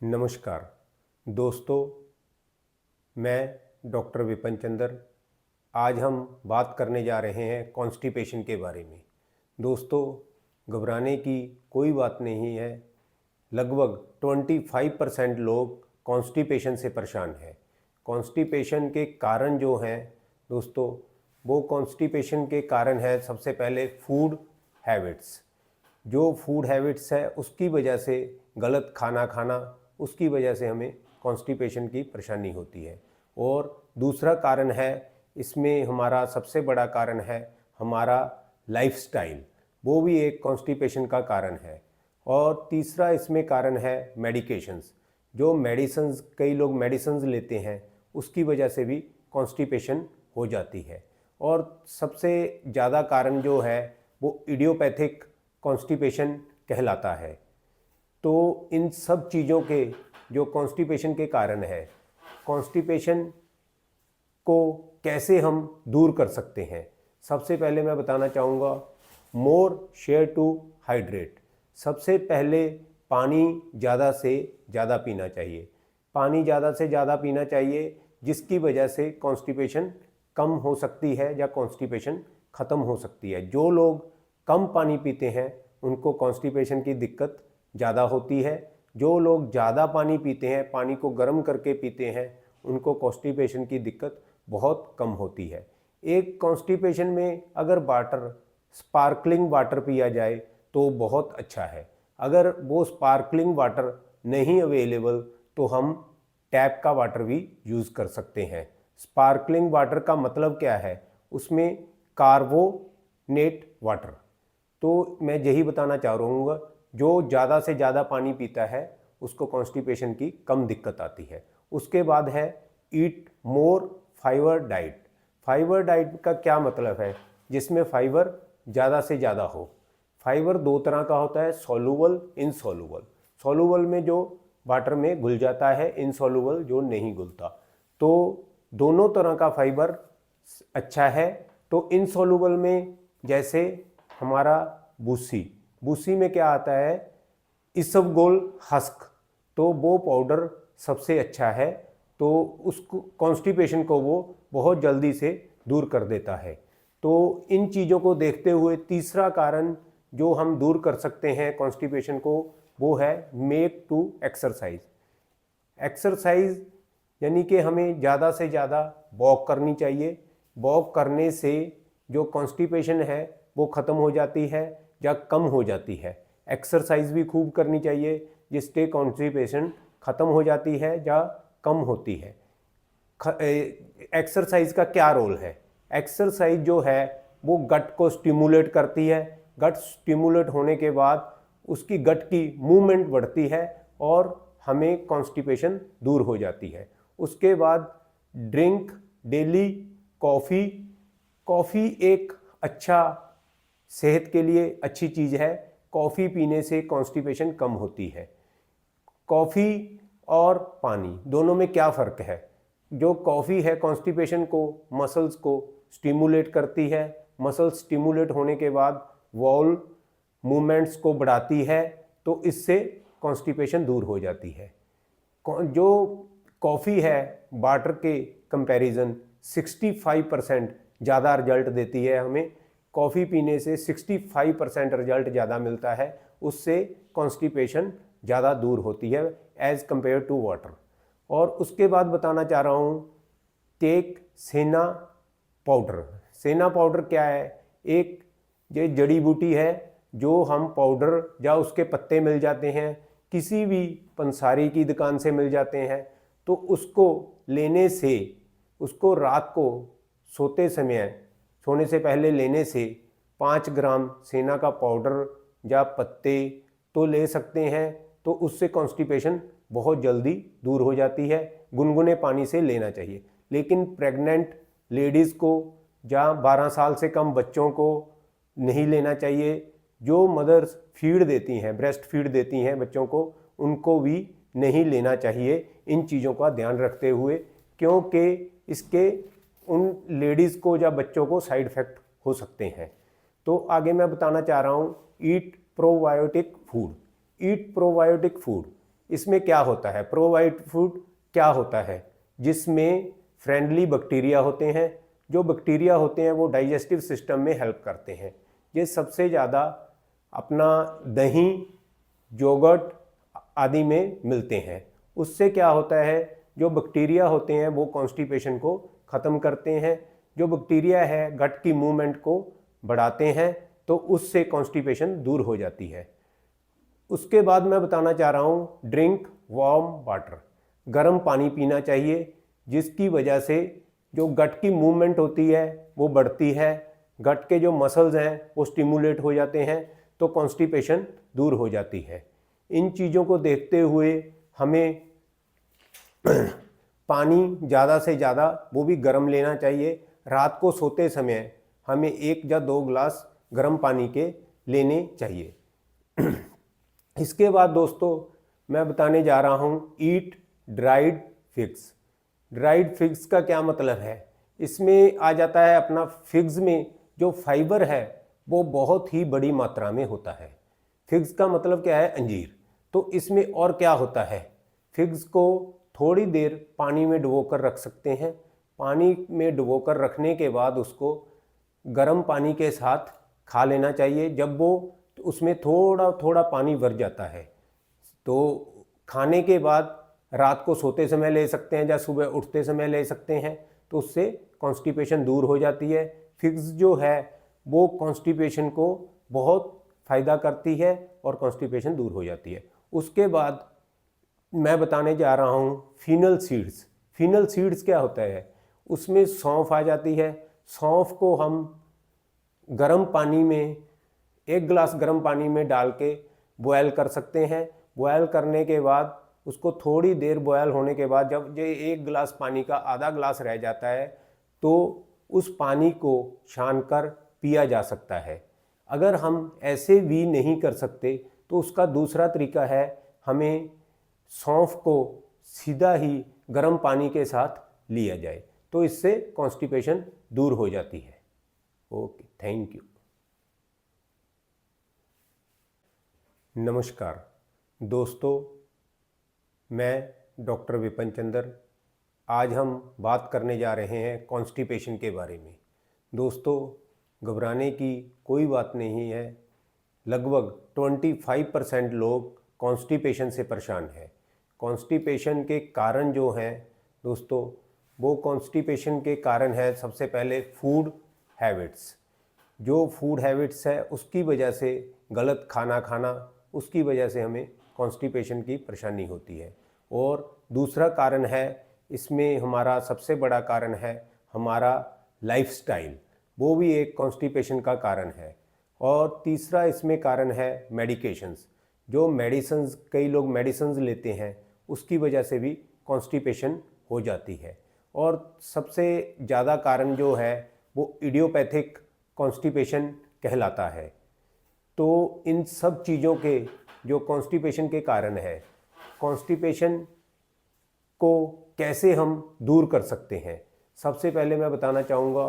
नमस्कार दोस्तों, मैं डॉक्टर विपिन चंद्र। आज हम बात करने जा रहे हैं कॉन्स्टिपेशन के बारे में। दोस्तों, घबराने की कोई बात नहीं है। लगभग 25% लोग कॉन्स्टिपेशन से परेशान हैं। कॉन्स्टिपेशन के कारण जो हैं दोस्तों, वो कॉन्स्टिपेशन के कारण है सबसे पहले फूड हैबिट्स। जो फूड हैबिट्स है उसकी वजह से गलत खाना खाना, उसकी वजह से हमें कॉन्स्टिपेशन की परेशानी होती है। और दूसरा कारण है, इसमें हमारा सबसे बड़ा कारण है हमारा लाइफस्टाइल, वो भी एक कॉन्स्टिपेशन का कारण है। और तीसरा इसमें कारण है मेडिकेशंस। जो मेडिसिन्स, कई लोग मेडिसिन्स लेते हैं, उसकी वजह से भी कॉन्स्टिपेशन हो जाती है। और सबसे ज़्यादा कारण जो है वो इडियोपैथिक कॉन्स्टिपेशन कहलाता है। तो इन सब चीज़ों के जो कॉन्स्टिपेशन के कारण है, कॉन्स्टिपेशन को कैसे हम दूर कर सकते हैं, सबसे पहले मैं बताना चाहूँगा मोर शेयर टू हाइड्रेट। सबसे पहले पानी ज़्यादा से ज़्यादा पीना चाहिए। पानी ज़्यादा से ज़्यादा पीना चाहिए, जिसकी वजह से कॉन्स्टिपेशन कम हो सकती है या कॉन्स्टिपेशन ख़त्म हो सकती है। जो लोग कम पानी पीते हैं उनको कॉन्स्टिपेशन की दिक्कत ज़्यादा होती है। जो लोग ज़्यादा पानी पीते हैं, पानी को गर्म करके पीते हैं, उनको कॉन्स्टिपेशन की दिक्कत बहुत कम होती है। एक कॉन्स्टिपेशन में अगर वाटर, स्पार्कलिंग वाटर पिया जाए तो बहुत अच्छा है। अगर वो स्पार्कलिंग वाटर नहीं अवेलेबल तो हम टैप का वाटर भी यूज़ कर सकते हैं। स्पार्कलिंग वाटर का मतलब क्या है? उसमें कार्बोनेट वाटर। तो मैं यही बताना चाह रहा हूँ, जो ज़्यादा से ज़्यादा पानी पीता है उसको कॉन्स्टिपेशन की कम दिक्कत आती है। उसके बाद है ईट मोर फाइबर डाइट। फाइबर डाइट का क्या मतलब है? जिसमें फाइबर ज़्यादा से ज़्यादा हो। फाइबर दो तरह का होता है, सॉल्यूबल, इनसॉल्यूबल। सॉल्यूबल में जो वाटर में घुल जाता है, इनसॉल्यूबल जो नहीं घुलता। तो दोनों तरह का फाइबर अच्छा है। तो इनसॉल्यूबल में जैसे हमारा भूसी में क्या आता है? इसबगोल हस्क। तो वो पाउडर सबसे अच्छा है। तो उसको, कॉन्स्टिपेशन को वो बहुत जल्दी से दूर कर देता है। तो इन चीज़ों को देखते हुए तीसरा कारण जो हम दूर कर सकते हैं कॉन्स्टिपेशन को, वो है मेक टू एक्सरसाइज। एक्सरसाइज यानी कि हमें ज़्यादा से ज़्यादा वॉक करनी चाहिए। वॉक करने से जो कॉन्स्टिपेशन है वो ख़त्म हो जाती है या कम हो जाती है। एक्सरसाइज भी खूब करनी चाहिए, जिससे कॉन्स्टिपेशन ख़त्म हो जाती है या कम होती है। एक्सरसाइज का क्या रोल है? एक्सरसाइज जो है वो गट को स्टिमुलेट करती है। गट स्टिमुलेट होने के बाद उसकी गट की मूवमेंट बढ़ती है और हमें कॉन्स्टिपेशन दूर हो जाती है। उसके बाद ड्रिंक डेली कॉफ़ी। कॉफ़ी एक अच्छा, सेहत के लिए अच्छी चीज़ है। कॉफ़ी पीने से कॉन्स्टिपेशन कम होती है। कॉफ़ी और पानी दोनों में क्या फ़र्क है? जो कॉफ़ी है कॉन्स्टिपेशन को, मसल्स को स्टिमुलेट करती है। मसल्स स्टिमुलेट होने के बाद वॉल मूवमेंट्स को बढ़ाती है, तो इससे कॉन्स्टिपेशन दूर हो जाती है। जो कॉफ़ी है वाटर के कंपैरिजन 65% ज़्यादा रिजल्ट देती है। हमें कॉफ़ी पीने से 65% रिजल्ट ज़्यादा मिलता है। उससे कॉन्स्टिपेशन ज़्यादा दूर होती है एज़ कम्पेयर टू वाटर। और उसके बाद बताना चाह रहा हूँ टेक सेना पाउडर। सेना पाउडर क्या है? एक ये जड़ी बूटी है जो हम पाउडर या उसके पत्ते मिल जाते हैं, किसी भी पंसारी की दुकान से मिल जाते हैं। तो उसको लेने से, उसको रात को सोते समय, सोने से पहले लेने से 5 ग्राम सेना का पाउडर या पत्ते तो ले सकते हैं। तो उससे कॉन्स्टिपेशन बहुत जल्दी दूर हो जाती है। गुनगुने पानी से लेना चाहिए। लेकिन प्रेग्नेंट लेडीज़ को या 12 साल से कम बच्चों को नहीं लेना चाहिए। जो मदर्स फीड देती हैं, ब्रेस्ट फीड देती हैं बच्चों को, उनको भी नहीं लेना चाहिए इन चीज़ों का ध्यान रखते हुए, क्योंकि इसके उन लेडीज़ को या बच्चों को साइड इफ़ेक्ट हो सकते हैं। तो आगे मैं बताना चाह रहा हूँ ईट प्रोबायोटिक फूड। ईट प्रोबायोटिक फूड इसमें क्या होता है, प्रोबायोटिक फूड क्या होता है, जिसमें फ्रेंडली बैक्टीरिया होते हैं। जो बैक्टीरिया होते हैं वो डाइजेस्टिव सिस्टम में हेल्प करते हैं। ये सबसे ज़्यादा अपना दही, योगर्ट आदि में मिलते हैं। उससे क्या होता है, जो बैक्टीरिया होते हैं वो कॉन्स्टिपेशन को ख़त्म करते हैं। जो बैक्टीरिया है गट की मूवमेंट को बढ़ाते हैं, तो उससे कॉन्स्टिपेशन दूर हो जाती है। उसके बाद मैं बताना चाह रहा हूँ, ड्रिंक वार्म वाटर, गर्म पानी पीना चाहिए, जिसकी वजह से जो गट की मूवमेंट होती है वो बढ़ती है, गट के जो मसल्स हैं वो स्टिमुलेट हो जाते हैं, तो कॉन्स्टिपेशन दूर हो जाती है। इन चीज़ों को देखते हुए हमें पानी ज़्यादा से ज़्यादा वो भी गर्म लेना चाहिए। रात को सोते समय हमें 1 या 2 ग्लास गर्म पानी के लेने चाहिए। इसके बाद दोस्तों मैं बताने जा रहा हूँ ईट ड्राइड फिग्स। ड्राइड फिग्स का क्या मतलब है, इसमें आ जाता है अपना फिग्स में जो फाइबर है वो बहुत ही बड़ी मात्रा में होता है। फिग्स का मतलब क्या है, अंजीर। तो इसमें और क्या होता है, फिग्स को थोड़ी देर पानी में डुबोकर रख सकते हैं। पानी में डुबोकर रखने के बाद उसको गर्म पानी के साथ खा लेना चाहिए। जब वो उसमें थोड़ा थोड़ा पानी भर जाता है, तो खाने के बाद रात को सोते समय ले सकते हैं या सुबह उठते समय ले सकते हैं, तो उससे कॉन्स्टिपेशन दूर हो जाती है। फिग्स जो है वो कॉन्स्टिपेशन को बहुत फ़ायदा करती है और कॉन्स्टिपेशन दूर हो जाती है। उसके बाद मैं बताने जा रहा हूँ फीनल सीड्स। फीनल सीड्स क्या होता है, उसमें सौंफ आ जाती है। सौंफ को हम गर्म पानी में 1 गिलास गर्म पानी में डाल के बॉयल कर सकते हैं। बॉयल करने के बाद उसको थोड़ी देर बॉयल होने के बाद जब ये 1 गिलास पानी का आधा गिलास रह जाता है, तो उस पानी को छान कर पिया जा सकता है। अगर हम ऐसे भी नहीं कर सकते तो उसका दूसरा तरीका है, हमें सौंफ को सीधा ही गर्म पानी के साथ लिया जाए, तो इससे कॉन्स्टिपेशन दूर हो जाती है। Okay, thank you. नमस्कार दोस्तों, मैं डॉक्टर विपिन चंद्र। आज हम बात करने जा रहे हैं कॉन्स्टिपेशन के बारे में। दोस्तों, घबराने की कोई बात नहीं है। लगभग 25% लोग कॉन्स्टिपेशन से परेशान हैं। कॉन्स्टिपेशन के कारण जो हैं दोस्तों, वो कॉन्स्टिपेशन के कारण है सबसे पहले फूड हैबिट्स। जो फूड हैबिट्स है उसकी वजह से गलत खाना खाना, उसकी वजह से हमें कॉन्स्टिपेशन की परेशानी होती है। और दूसरा कारण है, इसमें हमारा सबसे बड़ा कारण है हमारा लाइफस्टाइल, वो भी एक कॉन्स्टिपेशन का कारण है। और तीसरा इसमें कारण है मेडिकेशंस। जो मेडिसिन्स, कई लोग मेडिसिन्स लेते हैं, उसकी वजह से भी कॉन्स्टिपेशन हो जाती है। और सबसे ज़्यादा कारण जो है वो इडियोपैथिक कॉन्स्टिपेशन कहलाता है। तो इन सब चीज़ों के जो कॉन्स्टिपेशन के कारण है, कॉन्स्टिपेशन को कैसे हम दूर कर सकते हैं, सबसे पहले मैं बताना चाहूँगा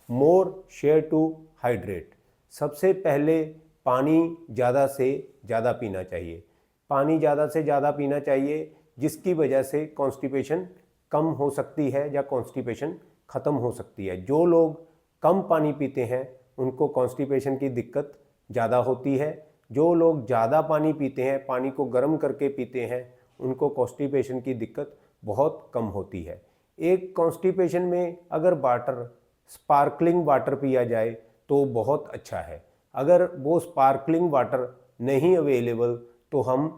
मोर शेयर टू हाइड्रेट। सबसे पहले पानी ज़्यादा से ज़्यादा पीना चाहिए। पानी ज़्यादा से ज़्यादा पीना चाहिए, जिसकी वजह से कॉन्स्टिपेशन कम हो सकती है या कॉन्स्टिपेशन ख़त्म हो सकती है। जो लोग कम पानी पीते हैं उनको कॉन्स्टिपेशन की दिक्कत ज़्यादा होती है। जो लोग ज़्यादा पानी पीते हैं, पानी को गर्म करके पीते हैं, उनको कॉन्स्टिपेशन की दिक्कत बहुत कम होती है। एक कॉन्स्टिपेशन में अगर वाटर, स्पार्कलिंग वाटर पिया जाए तो बहुत अच्छा है। अगर वो स्पार्कलिंग वाटर नहीं अवेलेबल तो हम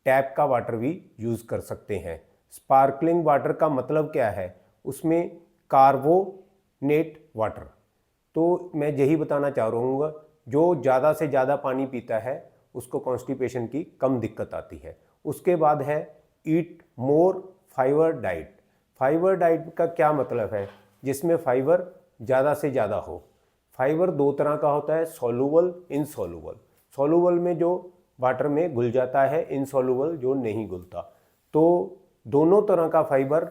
टैप का वाटर भी यूज़ कर सकते हैं। स्पार्कलिंग वाटर का मतलब क्या है, उसमें कार्बोनेट वाटर। तो मैं यही बताना चाह रहा हूँ, जो ज़्यादा से ज़्यादा पानी पीता है उसको कॉन्स्टिपेशन की कम दिक्कत आती है। उसके बाद है ईट मोर फाइबर डाइट। फाइबर डाइट का क्या मतलब है, जिसमें फाइबर ज़्यादा से ज़्यादा हो। फाइबर 2 तरह का होता है, सॉल्युबल, इनसॉल्युबल। सॉल्युबल में जो वाटर में घुल जाता है, इनसॉल्युबल जो नहीं घुलता। तो दोनों तरह का फाइबर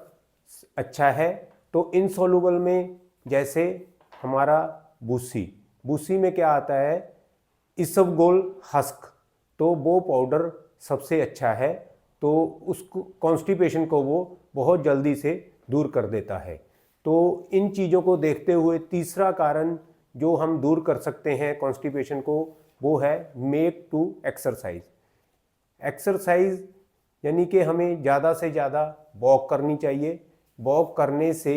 अच्छा है। तो इनसॉल्युबल में जैसे हमारा भूसी, भूसी में क्या आता है, इसबगोल हस्क, तो वो पाउडर सबसे अच्छा है। तो उस कॉन्स्टिपेशन को वो बहुत जल्दी से दूर कर देता है। तो इन चीज़ों को देखते हुए तीसरा कारण जो हम दूर कर सकते हैं कॉन्स्टिपेशन को, वो है मेक टू एक्सरसाइज। एक्सरसाइज यानी कि हमें ज़्यादा से ज़्यादा वॉक करनी चाहिए। वॉक करने से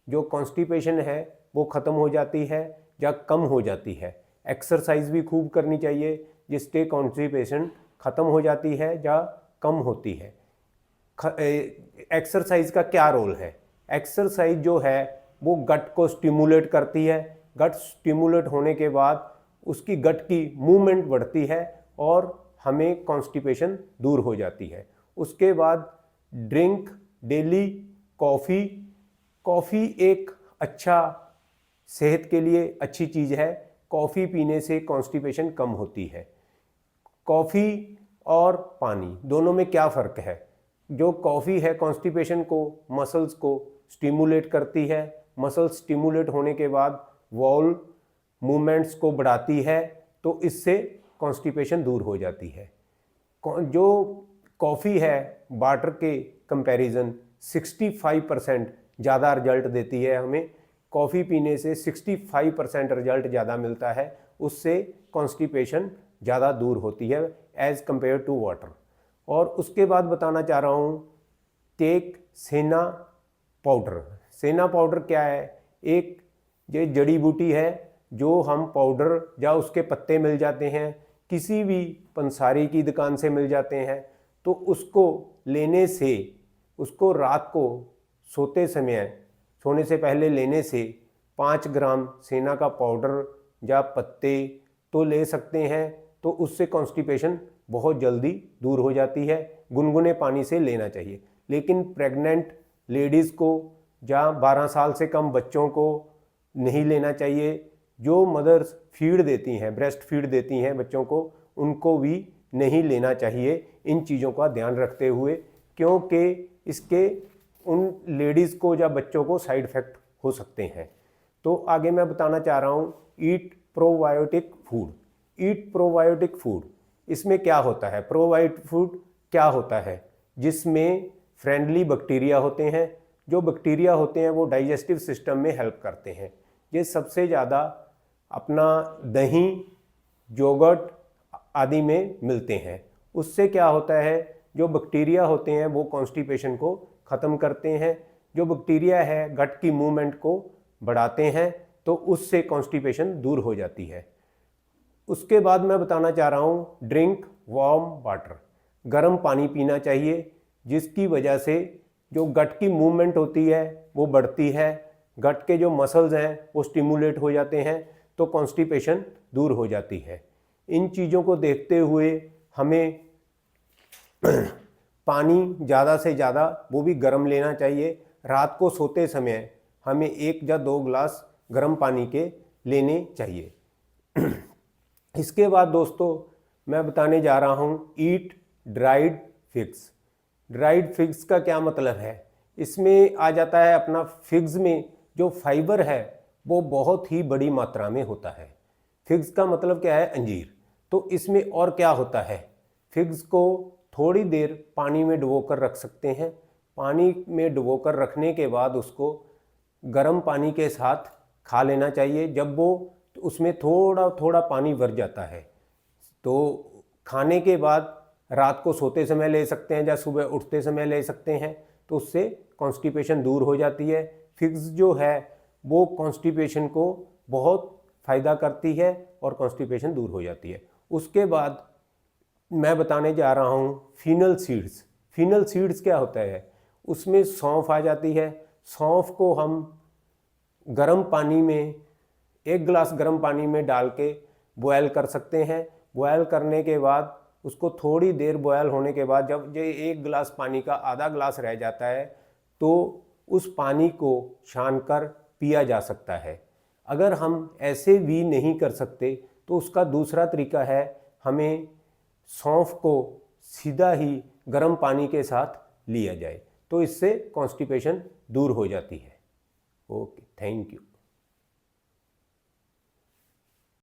जो कॉन्स्टिपेशन है वो ख़त्म हो जाती है या कम हो जाती है। एक्सरसाइज भी खूब करनी चाहिए जिससे कॉन्स्टिपेशन ख़त्म हो जाती है या कम होती है। एक्सरसाइज का क्या रोल है? एक्सरसाइज जो है वो गट को स्टिमुलेट करती है। गट स्टिमुलेट होने के बाद उसकी गट की मूवमेंट बढ़ती है और हमें कॉन्स्टिपेशन दूर हो जाती है। उसके बाद ड्रिंक डेली कॉफ़ी। कॉफ़ी एक अच्छा सेहत के लिए अच्छी चीज़ है। कॉफ़ी पीने से कॉन्स्टिपेशन कम होती है। कॉफ़ी और पानी दोनों में क्या फ़र्क है? जो कॉफ़ी है कॉन्स्टिपेशन को, मसल्स को स्टिमुलेट करती है। मसल्स स्टिमुलेट होने के बाद वॉल मूवमेंट्स को बढ़ाती है, तो इससे कॉन्स्टिपेशन दूर हो जाती है। जो कॉफ़ी है वाटर के कंपैरिजन 65% ज़्यादा रिजल्ट देती है। हमें कॉफ़ी पीने से 65% रिजल्ट ज़्यादा मिलता है। उससे कॉन्स्टिपेशन ज़्यादा दूर होती है एज़ कम्पेयर टू वाटर। और उसके बाद बताना चाह रहा हूँ टेक सेना पाउडर। सेना पाउडर क्या है? एक ये जड़ी बूटी है जो हम पाउडर या उसके पत्ते मिल जाते हैं, किसी भी पंसारी की दुकान से मिल जाते हैं। तो उसको लेने से, उसको रात को सोते समय, सोने से पहले लेने से 5 ग्राम सेना का पाउडर या पत्ते तो ले सकते हैं, तो उससे कॉन्स्टिपेशन बहुत जल्दी दूर हो जाती है। गुनगुने पानी से लेना चाहिए। लेकिन प्रेग्नेंट लेडीज़ को या 12 साल से कम बच्चों को नहीं लेना चाहिए। जो मदर्स फीड देती हैं, ब्रेस्ट फीड देती हैं बच्चों को, उनको भी नहीं लेना चाहिए इन चीज़ों का ध्यान रखते हुए, क्योंकि इसके उन लेडीज़ को या बच्चों को साइड इफ़ेक्ट हो सकते हैं। तो आगे मैं बताना चाह रहा हूँ ईट प्रोबायोटिक फूड। ईट प्रोबायोटिक फूड, इसमें क्या होता है? प्रोबायोटिक फूड क्या होता है? जिसमें फ्रेंडली बैक्टीरिया होते हैं। जो बैक्टीरिया होते हैं वो डाइजेस्टिव सिस्टम में हेल्प करते हैं। ये सबसे ज़्यादा अपना दही, योगर्ट आदि में मिलते हैं। उससे क्या होता है, जो बैक्टीरिया होते हैं वो कॉन्स्टिपेशन को ख़त्म करते हैं। जो बैक्टीरिया है गट की मूवमेंट को बढ़ाते हैं, तो उससे कॉन्स्टिपेशन दूर हो जाती है। उसके बाद मैं बताना चाह रहा हूँ ड्रिंक वार्म वाटर। गर्म पानी पीना चाहिए, जिसकी वजह से जो गट की मूवमेंट होती है वो बढ़ती है। गट के जो मसल्स हैं वो स्टिमुलेट हो जाते हैं, तो कॉन्स्टिपेशन दूर हो जाती है। इन चीज़ों को देखते हुए हमें पानी ज़्यादा से ज़्यादा वो भी गर्म लेना चाहिए। रात को सोते समय हमें 1 या 2 गिलास गर्म पानी के लेने चाहिए। इसके बाद दोस्तों मैं बताने जा रहा हूँ ईट ड्राइड फिग्स। ड्राइड फिग्स का क्या मतलब है? इसमें आ जाता है अपना फिग्स में जो फाइबर है वो बहुत ही बड़ी मात्रा में होता है। फिग्स का मतलब क्या है? अंजीर। तो इसमें और क्या होता है? फिग्स को थोड़ी देर पानी में डुबो कर रख सकते हैं। पानी में डुबो कर रखने के बाद उसको गर्म पानी के साथ खा लेना चाहिए। जब वो उसमें थोड़ा थोड़ा पानी भर जाता है, तो खाने के बाद रात को सोते समय ले सकते हैं या सुबह उठते समय ले सकते हैं, तो उससे कॉन्स्टिपेशन दूर हो जाती है। फिग्स जो है वो कॉन्स्टिपेशन को बहुत फ़ायदा करती है और कॉन्स्टिपेशन दूर हो जाती है। उसके बाद मैं बताने जा रहा हूँ फीनल सीड्स। फीनल सीड्स क्या होता है? उसमें सौंफ आ जाती है। सौंफ को हम गर्म पानी में, 1 गिलास गर्म पानी में डाल के बॉयल कर सकते हैं। बॉयल करने के बाद उसको थोड़ी देर बॉयल होने के बाद जब ये 1 गिलास पानी का आधा गिलास रह जाता है, तो उस पानी को छान कर पिया जा सकता है। अगर हम ऐसे भी नहीं कर सकते तो उसका दूसरा तरीका है, हमें सौंफ को सीधा ही गर्म पानी के साथ लिया जाए, तो इससे कॉन्स्टिपेशन दूर हो जाती है। Okay, thank you.